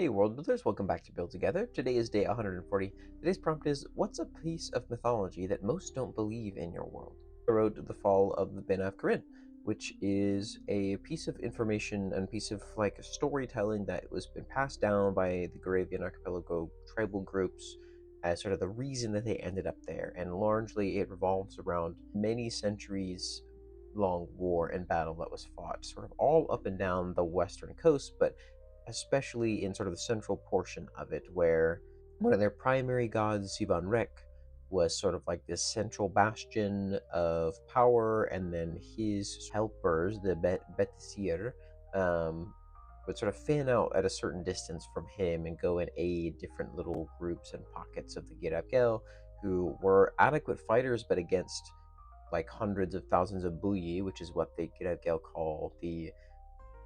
Hey world builders, welcome back to Build Together. Today is day 140. Today's prompt is, what's a piece of mythology that most don't believe in your world? I wrote the fall of the Ben of Kirin, which is a piece of information and piece of storytelling that was been passed down by the Giravian archipelago tribal groups as sort of the reason that they ended up there. And largely it revolves around many centuries long war and battle that was fought sort of all up and down the western coast, but especially in sort of the central portion of it, where one of their primary gods, Sivan Rek, was sort of like this central bastion of power, and then his helpers, the Betisir, would sort of fan out at a certain distance from him and go and aid different little groups and pockets of the Girav, who were adequate fighters, but against like hundreds of thousands of Buyi, which is what the Girav call the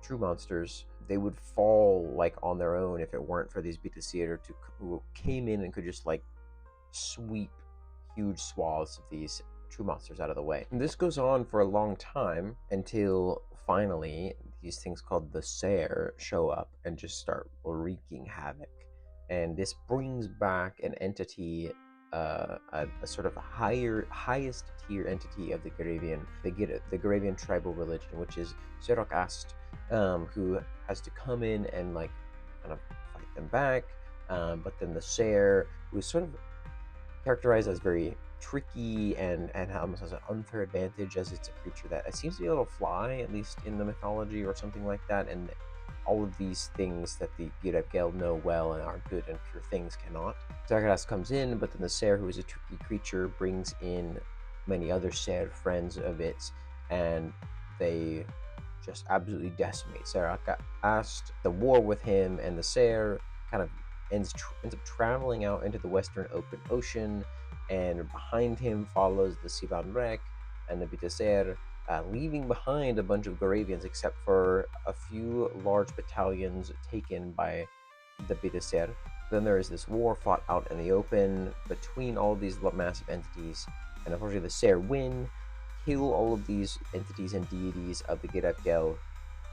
true monsters. They would fall like on their own if it weren't for these Betisir who came in and could just like sweep huge swaths of these true monsters out of the way. And this goes on for a long time until finally these things called the Ser show up and just start wreaking havoc. And this brings back an entity, a sort of highest tier entity of the Giravian tribal religion, which is Zerokast, who has to come in and like kind of fight them back. But then the Ser, who is sort of characterized as very tricky and almost has an unfair advantage, as it's a creature that it seems to be able to fly, at least in the mythology or something like that, and all of these things that the Girav know well and are good and pure things cannot. Zarkadas comes in, but then the Ser, who is a tricky creature, brings in many other Ser friends of its, and they just absolutely decimate Zarkadas. The war with him and the Ser kind of ends up traveling out into the western open ocean, and behind him follows the Sivan Rek and the Betisir, leaving behind a bunch of Giravians, except for a few large battalions taken by the Betisir. Then there is this war fought out in the open between all of these massive entities, and unfortunately the Ser win, kill all of these entities and deities of the Girav,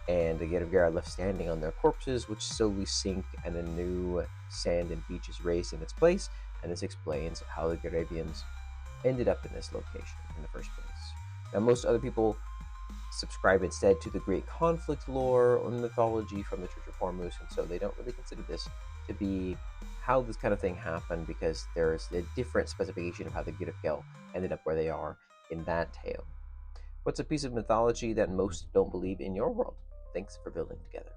and the Girav are left standing on their corpses, which slowly sink, and a new sand and beach is raised in its place. And this explains how the Giravians ended up in this location in the first place. Now, most other people subscribe instead to the Great Conflict lore or mythology from the Church of Hormuz, and so they don't really consider this to be how this kind of thing happened, because there's a different specification of how the Girav ended up where they are in that tale. What's a piece of mythology that most don't believe in your world? Thanks for building together.